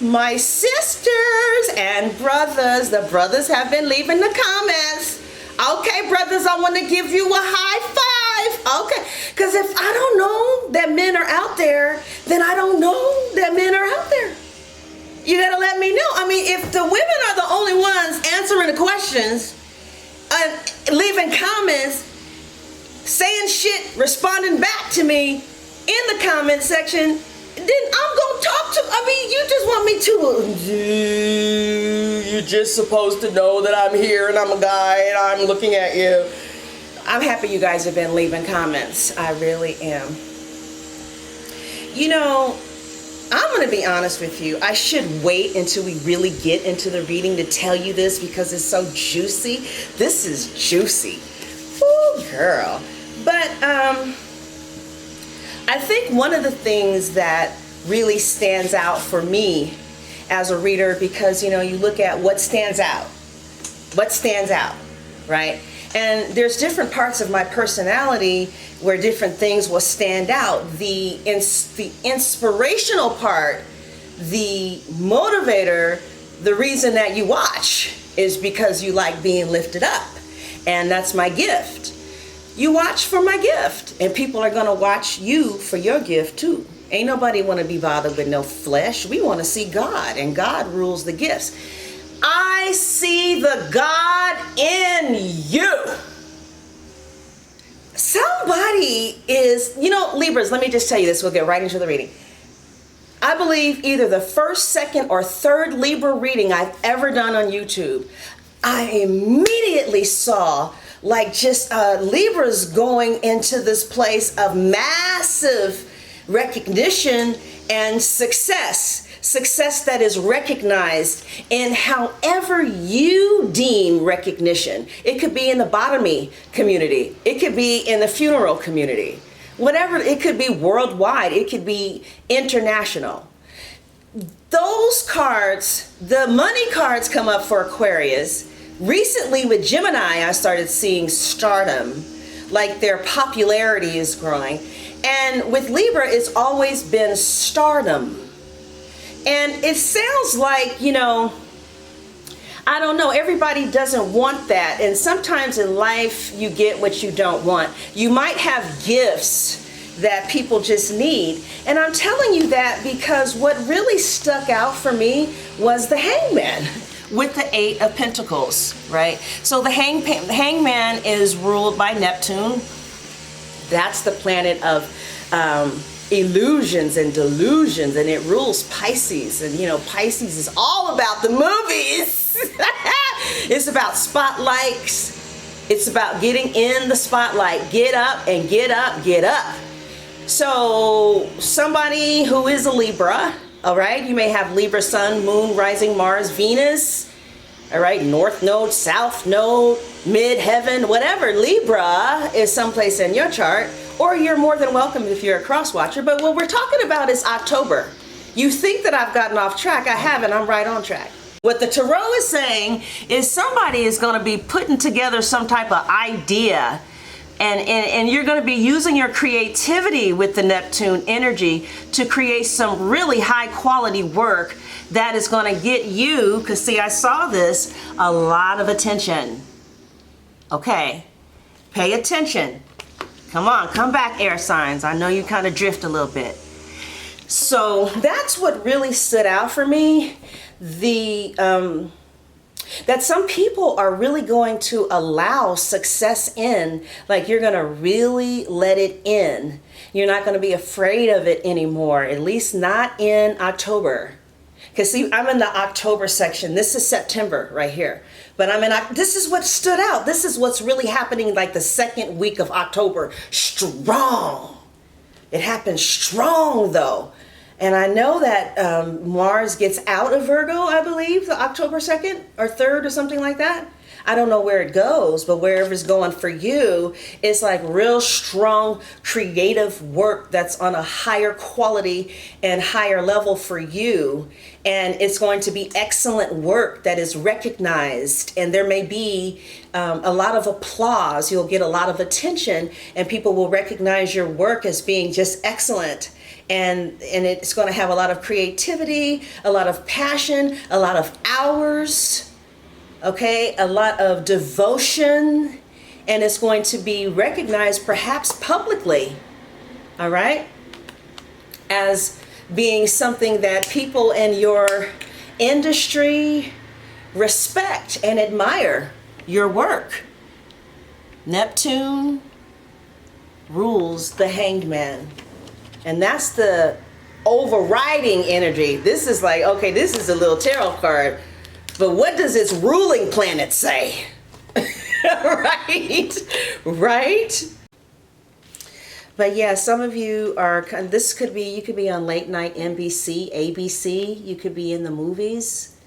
my sisters and brothers. The brothers have been leaving the comments. Okay, brothers, I want to give you a high five. Okay, because if I don't know that men are out there, then I don't know that men are out there. You gotta let me know. I mean, if the women are the only ones answering the questions, leaving comments, saying shit, responding back to me in the comment section, then I'm gonna talk to, I mean, you just want me to, you're just supposed to know that I'm here and I'm a guy and I'm looking at you. I'm happy you guys have been leaving comments. I really am. You know, I'm going to be honest with you. I should wait until we really get into the reading to tell you this because it's so juicy. This is juicy. Ooh, girl. But I think one of the things that really stands out for me as a reader, because, you know, you look at what stands out. What stands out, right? And there's different parts of my personality where different things will stand out. The inspirational part, the motivator, the reason that you watch is because you like being lifted up. And that's my gift. You watch for my gift, and people are gonna watch you for your gift too. Ain't nobody wanna be bothered with no flesh. We wanna see God, and God rules the gifts. I see the God in you. Somebody is, you know, Libras, let me just tell you this, we'll get right into the reading. I believe either the first, second, or third Libra reading I've ever done on YouTube, I immediately saw like just Libras going into this place of massive recognition and success. Success that is recognized in however you deem recognition. It could be in the botany community. It could be in the funeral community. Whatever, it could be worldwide. It could be international. Those cards, the money cards come up for Aquarius. Recently with Gemini, I started seeing stardom, like their popularity is growing. And with Libra, it's always been stardom. And it sounds like, you know, I don't know, everybody doesn't want that. And sometimes in life, you get what you don't want. You might have gifts that people just need. And I'm telling you that because what really stuck out for me was the Hangman with the 8 of Pentacles, right? So the Hangman is ruled by Neptune. That's the planet of illusions and delusions, and it rules Pisces. And you know, Pisces is all about the movies. It's about spotlights. It's about getting in the spotlight. Get up and get up, get up. So somebody who is a Libra, all right, you may have Libra Sun, Moon, Rising, Mars, Venus, all right, North Node, South Node, Mid-Heaven, whatever. Libra is someplace in your chart. Or you're more than welcome if you're a cross-watcher. But what we're talking about is October. You think that I've gotten off track. I haven't. I'm right on track. What the Tarot is saying is somebody is going to be putting together some type of idea. And you're going to be using your creativity with the Neptune energy to create some really high-quality work that is going to get you, because see, I saw this, a lot of attention. Okay, pay attention. Come on, come back, air signs. I know you kind of drift a little bit. So that's what really stood out for me. That some people are really going to allow success in, like you're going to really let it in. You're not going to be afraid of it anymore, at least not in October. Because see, I'm in the October section. This is September right here. But this is what stood out. This is what's really happening like the second week of October. Strong. It happens strong though. And I know that Mars gets out of Virgo, I believe, the October 2nd or 3rd or something like that. I don't know where it goes, but wherever it's going for you, it's like real strong creative work that's on a higher quality and higher level for you. And it's going to be excellent work that is recognized, and there may be a lot of applause. You'll get a lot of attention, and people will recognize your work as being just excellent. And it's going to have a lot of creativity, a lot of passion, a lot of hours, okay, a lot of devotion, and it's going to be recognized perhaps publicly, all right, as being something that people in your industry respect and admire your work. Neptune rules the Hanged Man. And that's the overriding energy. This is like, okay, this is a little tarot card, but what does its ruling planet say? Right? Right? But yeah, some of you are, this could be, you could be on late night NBC, ABC, you could be in the movies,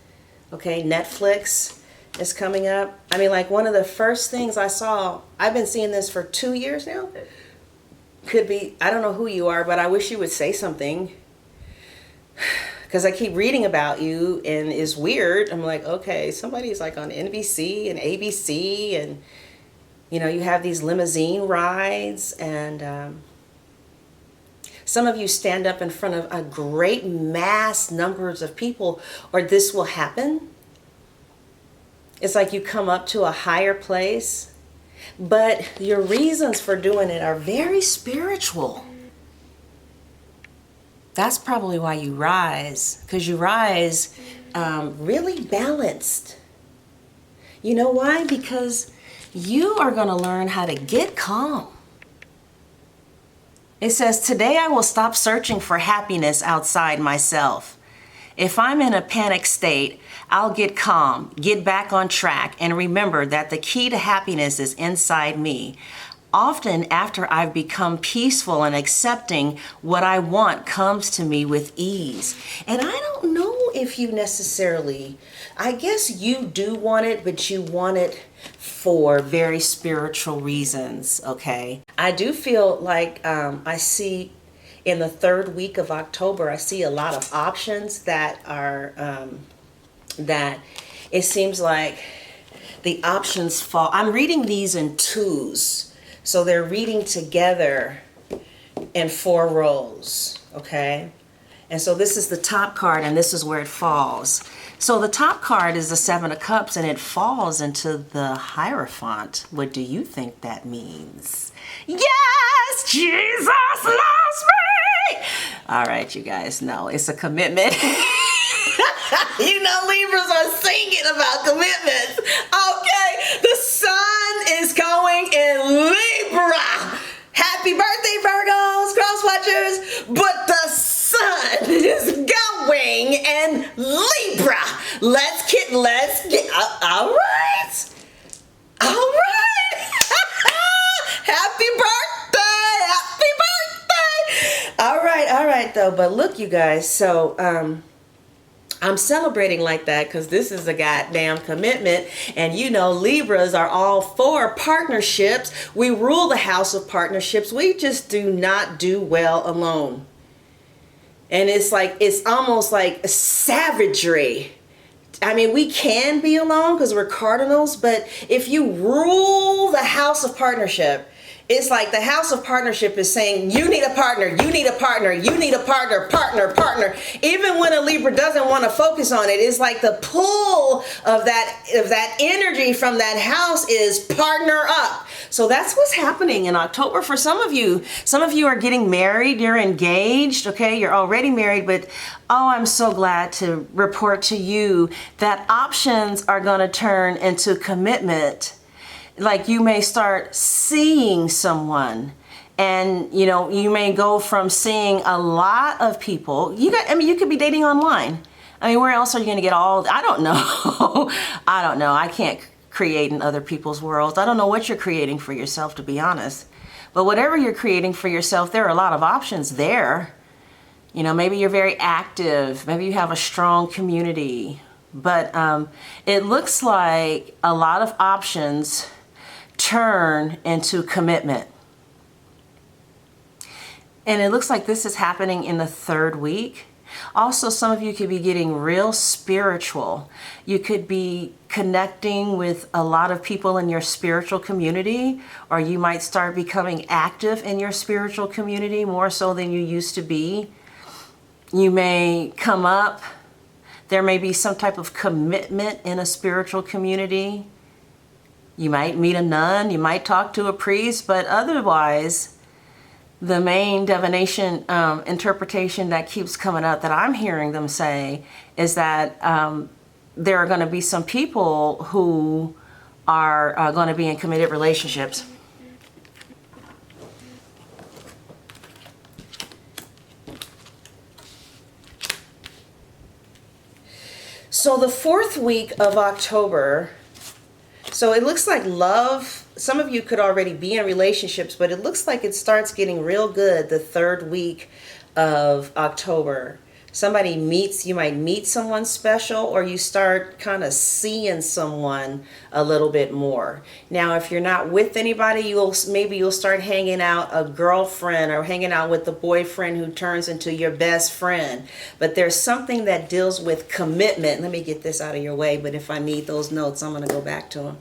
okay, Netflix is coming up. I mean, like one of the first things I saw, I've been seeing this for 2 years now, could be, I don't know who you are, but I wish you would say something, because I keep reading about you and it's weird. I'm like, okay, somebody's like on NBC and ABC, and you know, you have these limousine rides, and some of you stand up in front of a great mass numbers of people, or this will happen. It's like you come up to a higher place, but your reasons for doing it are very spiritual. That's probably why you rise, because you rise really balanced. You know why? Because you are going to learn how to get calm. It says, today I will stop searching for happiness outside myself. If I'm in a panic state, I'll get calm, get back on track, and remember that the key to happiness is inside me. Often after I've become peaceful and accepting, what I want comes to me with ease. And I don't know if you necessarily, I guess you do want it, but you want it for very spiritual reasons, okay? I do feel like I see in the third week of October, I see a lot of options that are, that it seems like the options fall. I'm reading these in twos. So they're reading together in 4 rows, okay? And so this is the top card, and this is where it falls. So the top card is the 7 of Cups, and it falls into the Hierophant. What do you think that means? Yes, Jesus loves me! All right, you guys know it's a commitment. You know, Libras are singing about commitments. Okay, the sun is going in Libra. Happy birthday, Virgos, CROSSWATCHERs. But the sun is going in Libra. Let's get, all right. All right. Happy birthday. All right, though. But look, you guys, so, I'm celebrating like that because this is a goddamn commitment. And you know, Libras are all for partnerships. We rule the house of partnerships. We just do not do well alone. And it's like, it's almost like savagery. I mean, we can be alone because we're cardinals, but if you rule the house of partnership, it's like the house of partnership is saying, you need a partner, you need a partner, you need a partner, partner. Even when a Libra doesn't want to focus on it, it's like the pull of that energy from that house is partner up. So that's what's happening in October for some of you. Some of you are getting married, you're engaged, okay, you're already married, but oh, I'm so glad to report to you that options are going to turn into commitment. Like you may start seeing someone, and you know, you may go from seeing a lot of people. I mean, you could be dating online. I mean, where else are you going to get all, I don't know. I don't know. I can't create in other people's worlds. I don't know what you're creating for yourself, to be honest. But whatever you're creating for yourself, there are a lot of options there. You know, maybe you're very active. Maybe you have a strong community. But it looks like a lot of options turn into commitment. And it looks like this is happening in the third week. Also, some of you could be getting real spiritual. You could be connecting with a lot of people in your spiritual community, or you might start becoming active in your spiritual community more so than you used to be. You may come up. There may be some type of commitment in a spiritual community. You might meet a nun, you might talk to a priest, but otherwise, the main divination interpretation that keeps coming up that I'm hearing them say is that there are going to be some people who are going to be in committed relationships. So the fourth week of October, so it looks like love, some of you could already be in relationships, but it looks like it starts getting real good the third week of October. Somebody meets, you might meet someone special, or you start kind of seeing someone a little bit more. Now, if you're not with anybody, maybe you'll start hanging out a girlfriend or hanging out with the boyfriend who turns into your best friend. But there's something that deals with commitment. Let me get this out of your way, but if I need those notes, I'm going to go back to them.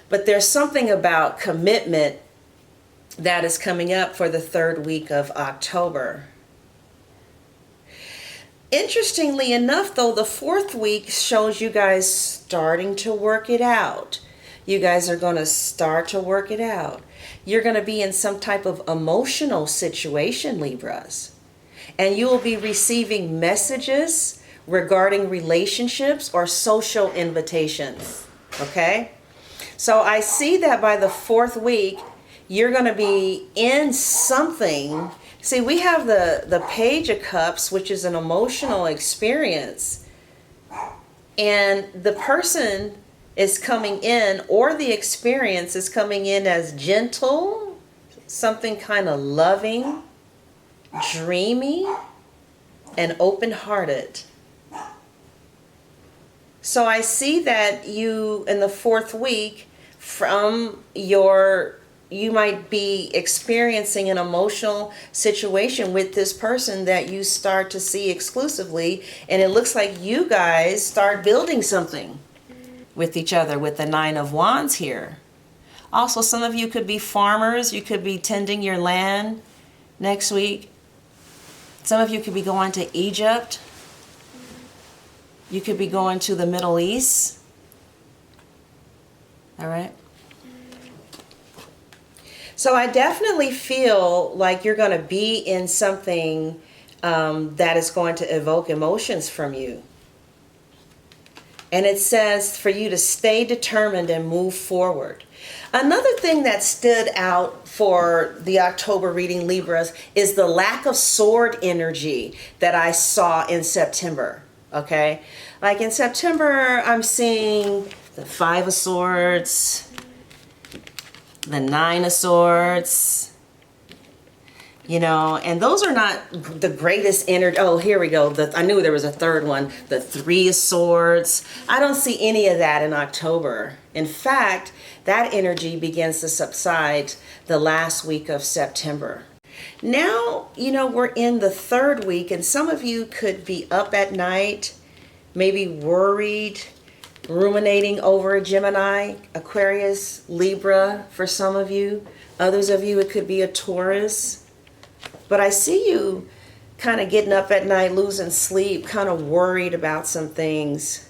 But there's something about commitment that is coming up for the third week of October. Interestingly enough, though, the fourth week shows you guys starting to work it out. You guys are going to start to work it out. You're going to be in some type of emotional situation, Libras. And you will be receiving messages regarding relationships or social invitations. Okay? So I see that by the fourth week, you're going to be in something. See, we have the Page of Cups, which is an emotional experience. And the person is coming in, or the experience is coming in as gentle, something kind of loving, dreamy, and open-hearted. So I see that you, in the fourth week, you might be experiencing an emotional situation with this person that you start to see exclusively, and it looks like you guys start building something with each other with the Nine of Wands here. Also, some of you could be farmers. You could be tending your land next week. Some of you could be going to Egypt. You could be going to the Middle East. All right. So I definitely feel like you're going to be in something that is going to evoke emotions from you. And it says for you to stay determined and move forward. Another thing that stood out for the October reading, Libras, is the lack of sword energy that I saw in September. Okay? Like in September, I'm seeing the Five of Swords, the Nine of Swords, you know, and those are not the greatest energy. Oh, here we go. I knew there was a third one, the Three of Swords. I don't see any of that in October. In fact, that energy begins to subside the last week of September. Now, you know, we're in the third week, and some of you could be up at night, maybe worried, ruminating over a Gemini, Aquarius, Libra for some of you. Others of you, it could be a Taurus. But I see you kind of getting up at night, losing sleep, kind of worried about some things,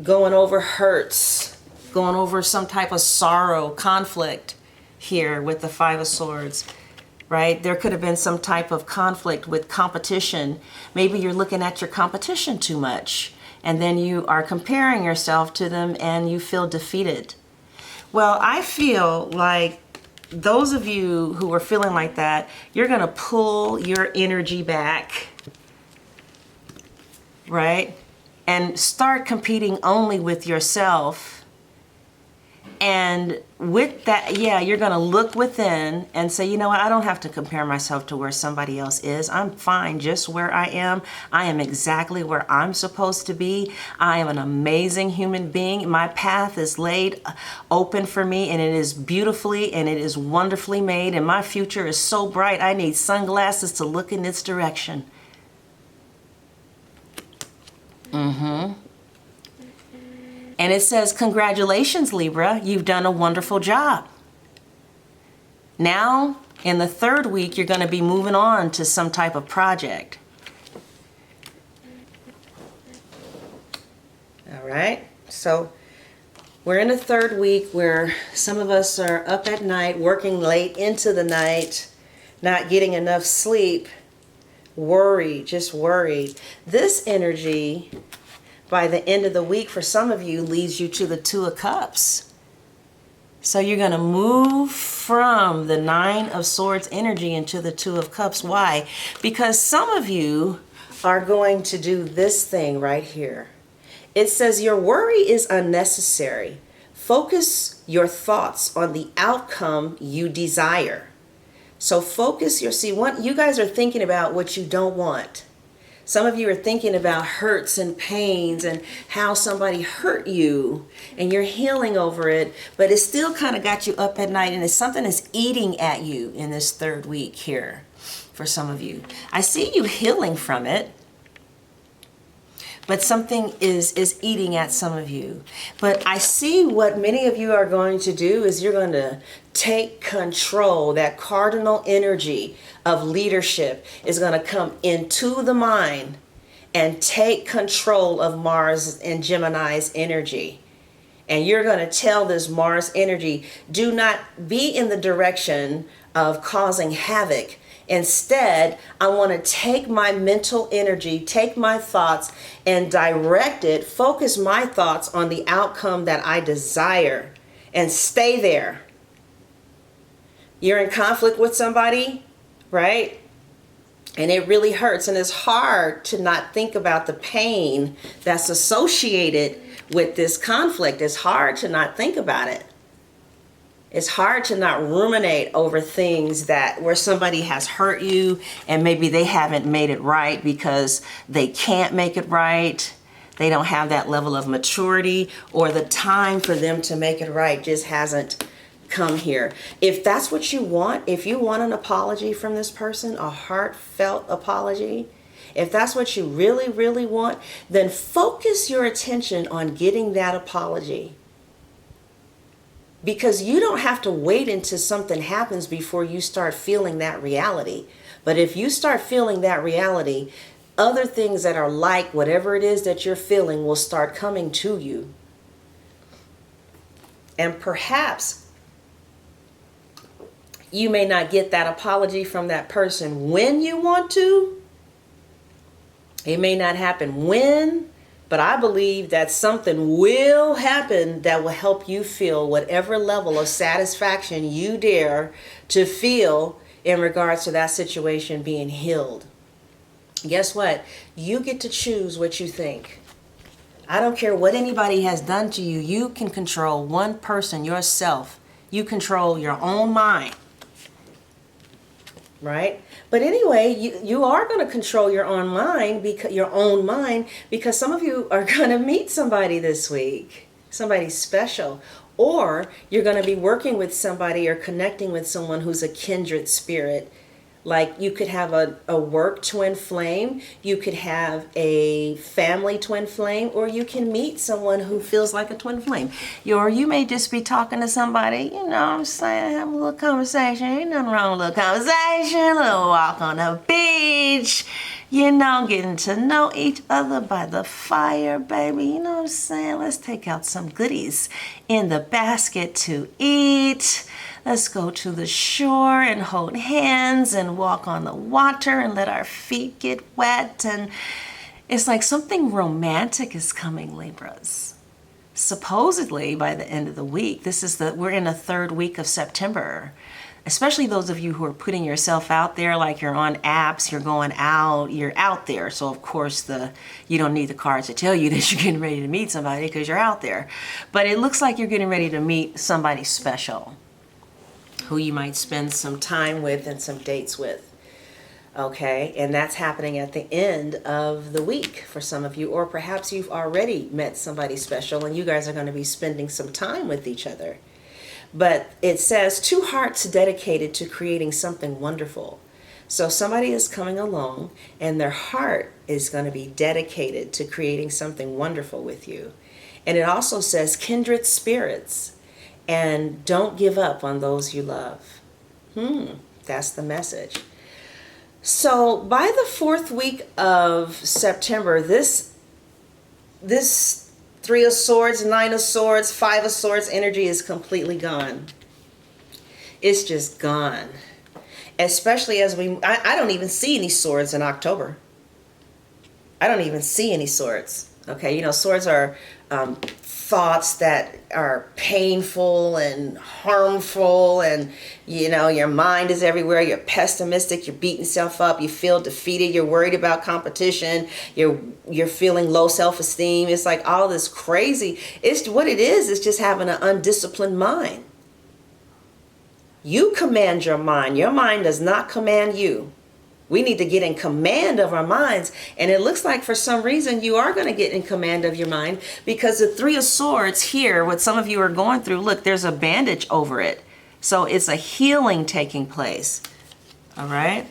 going over hurts, going over some type of sorrow, conflict here with the Five of Swords, right? There could have been some type of conflict with competition. Maybe you're looking at your competition too much, and then you are comparing yourself to them and you feel defeated. Well, I feel like those of you who are feeling like that, you're going to pull your energy back, right? And start competing only with yourself And with that, yeah, you're going to look within and say, you know what, I don't have to compare myself to where somebody else is. I'm fine just where I am. I am exactly where I'm supposed to be. I am an amazing human being. My path is laid open for me, and it is beautifully and it is wonderfully made. And my future is so bright, I need sunglasses to look in its direction. And it says, congratulations, Libra, you've done a wonderful job. Now, in the third week, you're going to be moving on to some type of project. All right, so we're in the third week where some of us are up at night, working late into the night, not getting enough sleep, worried, just worried. This energy, by the end of the week, for some of you, leads you to the Two of Cups. So you're going to move from the Nine of Swords energy into the Two of Cups. Why? Because some of you are going to do this thing right here. It says your worry is unnecessary. Focus your thoughts on the outcome you desire. So focus your, you guys are thinking about what you don't want. Some of you are thinking about hurts and pains and how somebody hurt you and you're healing over it, but it still kind of got you up at night, and it's something that's eating at you in this third week here for some of you. I see you healing from it, but something is eating at some of you. But I see what many of you are going to do is you're going to take control. That cardinal energy of leadership is going to come into the mind and take control of Mars and Gemini's energy. And you're going to tell this Mars energy, do not be in the direction of causing havoc. Instead, I want to take my mental energy, take my thoughts and direct it, focus my thoughts on the outcome that I desire and stay there. You're in conflict with somebody, right? And it really hurts, and it's hard to not think about the pain that's associated with this conflict. It's hard to not think about it. It's hard to not ruminate over things where somebody has hurt you and maybe they haven't made it right because they can't make it right. They don't have that level of maturity, or the time for them to make it right just hasn't come here. If that's what you want, if you want an apology from this person, a heartfelt apology, if that's what you really, really want, then focus your attention on getting that apology. Because you don't have to wait until something happens before you start feeling that reality. But if you start feeling that reality, other things that are like whatever it is that you're feeling will start coming to you. And perhaps you may not get that apology from that person when you want to. It may not happen when, but I believe that something will happen that will help you feel whatever level of satisfaction you dare to feel in regards to that situation being healed. Guess what? You get to choose what you think. I don't care what anybody has done to you. You can control one person, yourself. You control your own mind. Right? But anyway, you are going to control your own mind because some of you are going to meet somebody this week, somebody special, or you're going to be working with somebody or connecting with someone who's a kindred spirit. Like you could have a work twin flame, you could have a family twin flame, or you can meet someone who feels like a twin flame. Or you may just be talking to somebody, you know what I'm saying, have a little conversation. Ain't nothing wrong with a little conversation, a little walk on the beach, you know, getting to know each other by the fire, baby. You know what I'm saying? Let's take out some goodies in the basket to eat. Let's go to the shore and hold hands and walk on the water and let our feet get wet. And it's like something romantic is coming, Libras. Supposedly by the end of the week, we're in the third week of September. especially those of you who are putting yourself out there, like you're on apps, you're going out, you're out there. So of course you don't need the cards to tell you that you're getting ready to meet somebody because you're out there. But it looks like you're getting ready to meet somebody special who you might spend some time with and some dates with. Okay, and that's happening at the end of the week for some of you, or perhaps you've already met somebody special and you guys are going to be spending some time with each other. But it says 2 hearts dedicated to creating something wonderful. So somebody is coming along and their heart is going to be dedicated to creating something wonderful with you. And it also says kindred spirits, and don't give up on those you love. That's the message. So by the 4th week of September, this 3 of Swords, 9 of Swords, 5 of Swords energy is completely gone. It's just gone. Especially as I don't even see any swords in October. I don't even see any swords. Okay, you know, swords are thoughts that are painful and harmful, and you know, your mind is everywhere. You're pessimistic, you're beating yourself up, you feel defeated, you're worried about competition, you're feeling low self-esteem. It's like all this crazy. It's what it is. It's just having an undisciplined mind. You command your mind. Your mind does not command you. We need to get in command of our minds. And it looks like for some reason you are going to get in command of your mind, because the 3 of Swords here, what some of you are going through, look, there's a bandage over it. So it's a healing taking place. All right.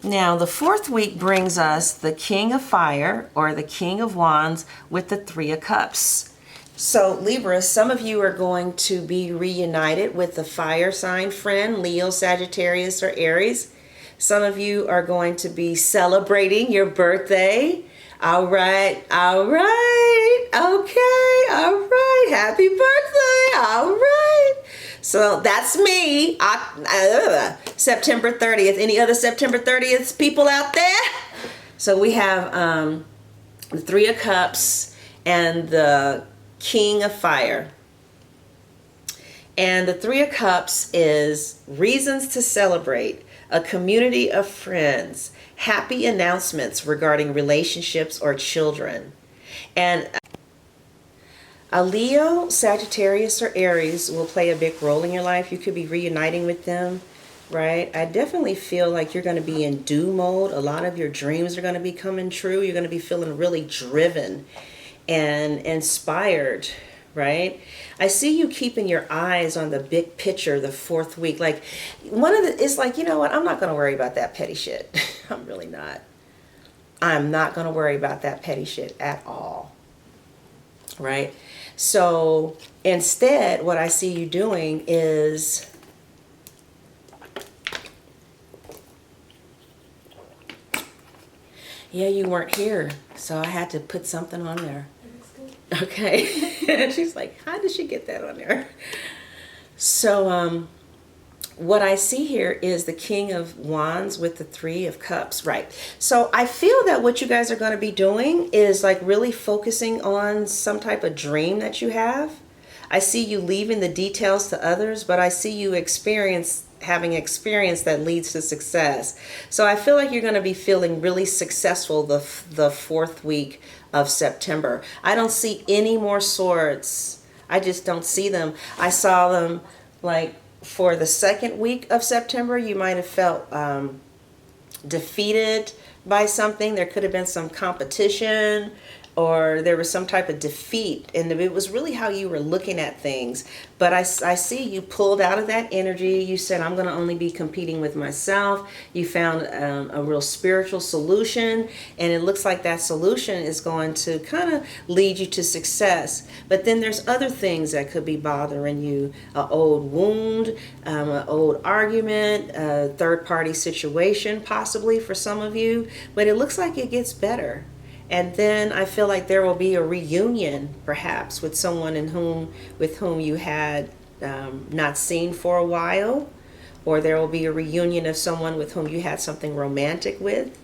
Now the 4th week brings us the King of Fire, or the King of Wands, with the 3 of Cups. So Libra, some of you are going to be reunited with a fire sign friend, Leo, Sagittarius, or Aries. Some of you are going to be celebrating your birthday. All right, okay, all right, happy birthday, all right. So that's me, September 30th. Any other September 30th people out there? So we have the 3 of Cups and the King of Fire. And the 3 of Cups is reasons to celebrate, a community of friends, happy announcements regarding relationships or children. And a Leo, Sagittarius, or Aries will play a big role in your life. You could be reuniting with them, right? I definitely feel like you're going to be in do mode. A lot of your dreams are going to be coming true. You're going to be feeling really driven and inspired, right? I see you keeping your eyes on the big picture the 4th week. Like it's like, you know what? I'm not going to worry about that petty shit. I'm really not. I'm not going to worry about that petty shit at all, right? So instead, what I see you doing is yeah, you weren't here, so I had to put something on there. Okay. She's like, how did she get that on there? So what I see here is the King of Wands with the 3 of Cups, right? So I feel that what you guys are going to be doing is like really focusing on some type of dream that you have. I see you leaving the details to others, but I see you having experience that leads to success. So I feel like you're going to be feeling really successful the 4th week of September. I don't see any more swords. I just don't see them. I saw them like for the 2nd week of September. You might have felt defeated by something. There could have been some competition, or there was some type of defeat, and it was really how you were looking at things. But I see you pulled out of that energy. You said, I'm going to only be competing with myself. You found a real spiritual solution, and it looks like that solution is going to kind of lead you to success. But then there's other things that could be bothering you, an old wound, an old argument, a third-party situation possibly for some of you. But it looks like it gets better. And then I feel like there will be a reunion, perhaps, with someone with whom you had not seen for a while, or there will be a reunion of someone with whom you had something romantic with,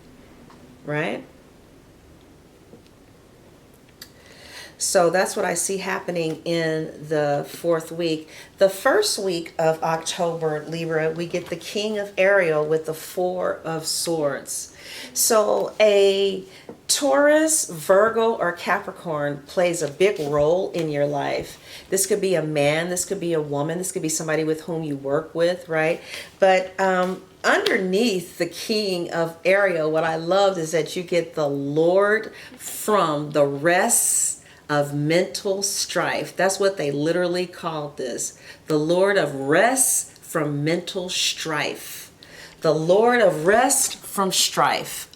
right? So that's what I see happening in the 4th week. The 1st week of October, Libra, we get the King of Ariel with the 4 of Swords. So a Taurus, Virgo, or Capricorn plays a big role in your life. This could be a man, this could be a woman, this could be somebody with whom you work with, right? But underneath the King of Ariel, what I loved is that you get the Lord from the rest of mental strife. That's what they literally called this. The Lord of rest from mental strife. The Lord of rest from strife.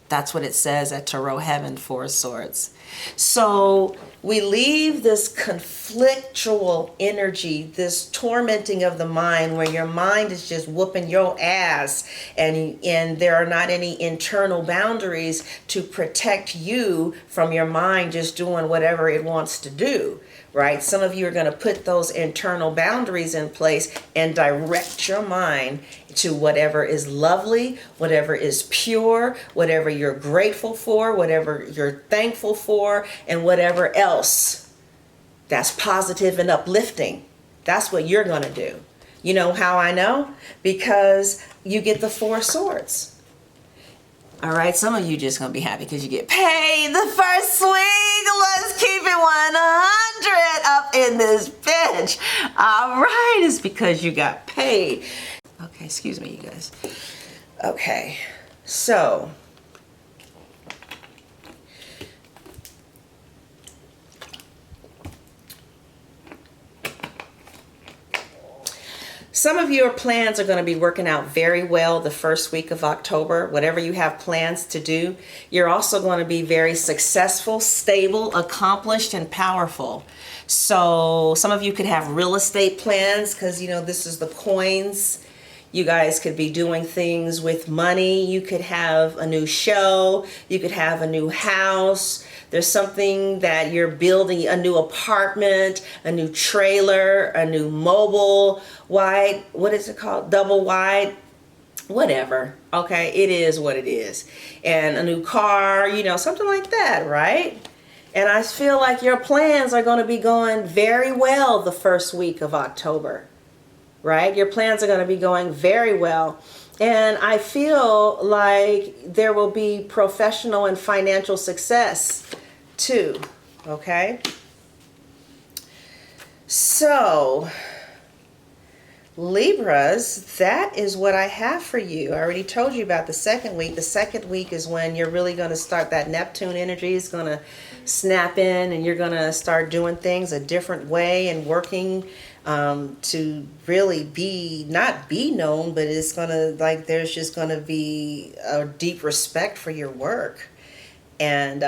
That's what it says at Tarot Heaven, 4 of Swords. So we leave this conflictual energy, this tormenting of the mind, where your mind is just whooping your ass, and there are not any internal boundaries to protect you from your mind just doing whatever it wants to do. Right? Some of you are going to put those internal boundaries in place and direct your mind to whatever is lovely, whatever is pure, whatever you're grateful for, whatever you're thankful for, and whatever else that's positive and uplifting. That's what you're going to do. You know how I know? Because you get the 4 of Swords. All right, some of you just going to be happy because you get paid the first week. Let's keep it 100 up in this bitch. All right, it's because you got paid. Okay, excuse me, you guys. Okay, so some of your plans are going to be working out very well the first week of October. Whatever you have plans to do, you're also going to be very successful, stable, accomplished, and powerful. So some of you could have real estate plans because, you know, this is the coins. You guys could be doing things with money. You could have a new show. You could have a new house. There's something that you're building, a new apartment, a new trailer, a new mobile wide, what is it called? Double wide, whatever. Okay, it is what it is. And a new car, you know, something like that, right? And I feel like your plans are going to be going very well the first week of October, right? Your plans are going to be going very well. And I feel like there will be professional and financial success too, okay? So, Libras, that is what I have for you. I already told you about the 2nd week. The 2nd week is when you're really going to start, that Neptune energy is going to snap in, and you're going to start doing things a different way and working to really be, not be known, but it's going to, like, there's just going to be a deep respect for your work. And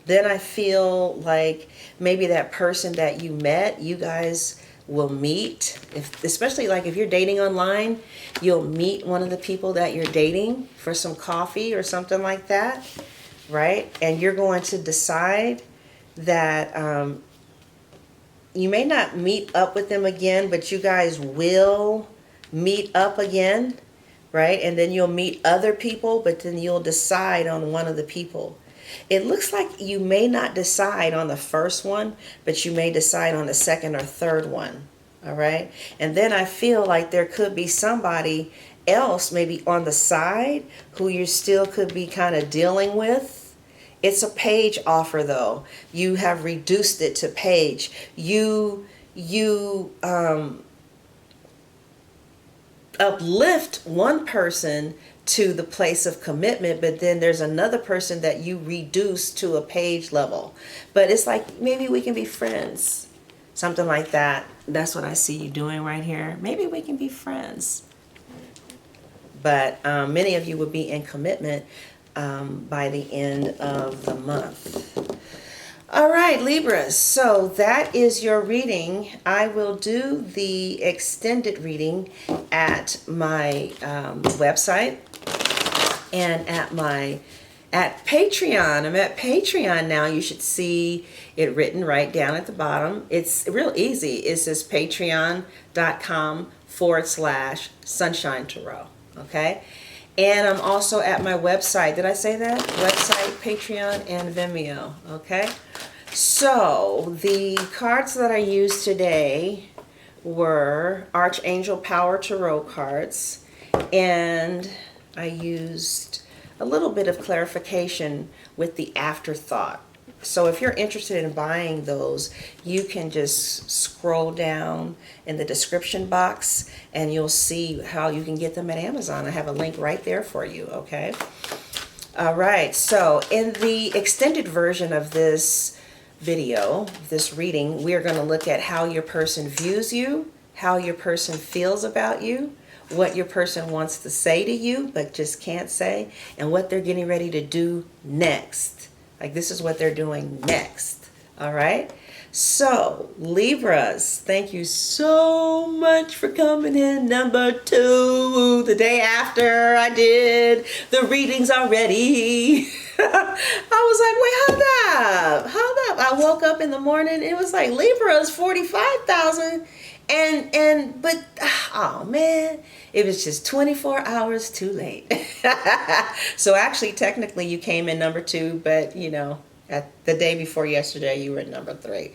then I feel like maybe that person that you met, you guys will meet, especially like if you're dating online, you'll meet one of the people that you're dating for some coffee or something like that, right? And you're going to decide that you may not meet up with them again, but you guys will meet up again, right? And then you'll meet other people, but then you'll decide on one of the people. It looks like you may not decide on the first one, but you may decide on the second or third one. All right. And then I feel like there could be somebody else maybe on the side who you still could be kind of dealing with. It's a page offer though. You have reduced it to page. You uplift one person to the place of commitment, but then there's another person that you reduce to a page level. But it's like, maybe we can be friends. Something like that. That's what I see you doing right here. Maybe we can be friends. But many of you will be in commitment by the end of the month. All right, Libras. So that is your reading. I will do the extended reading at my website and at Patreon. I'm at Patreon now. You should see it written right down at the bottom. It's real easy. It says patreon.com/SunShineTarot. Okay. And I'm also at my website. Did I say that? Website, Patreon, and Vimeo. Okay. So the cards that I used today were Archangel Power Tarot cards, and I used a little bit of clarification with the Afterthought. So if you're interested in buying those, you can just scroll down in the description box and you'll see how you can get them at Amazon. I have a link right there for you, okay? All right, so in the extended version of this video, this reading, we're going to look at how your person views you, how your person feels about you, what your person wants to say to you but just can't say, and what they're getting ready to do next. Like, this is what they're doing next. All right? So, Libras, thank you so much for coming in. Number 2, the day after I did the readings already. I was like, wait, hold up. Hold up. I woke up in the morning. It was like Libras 45,000. But oh man, it was just 24 hours too late. So actually, technically, you came in number 2, but you know, at the day before yesterday, you were number 3.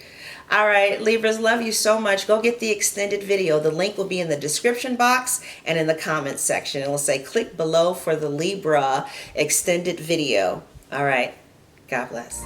All right, Libras, love you so much. Go get the extended video. The link will be in the description box and in the comments section. It will say click below for the Libra extended video. All right, God bless.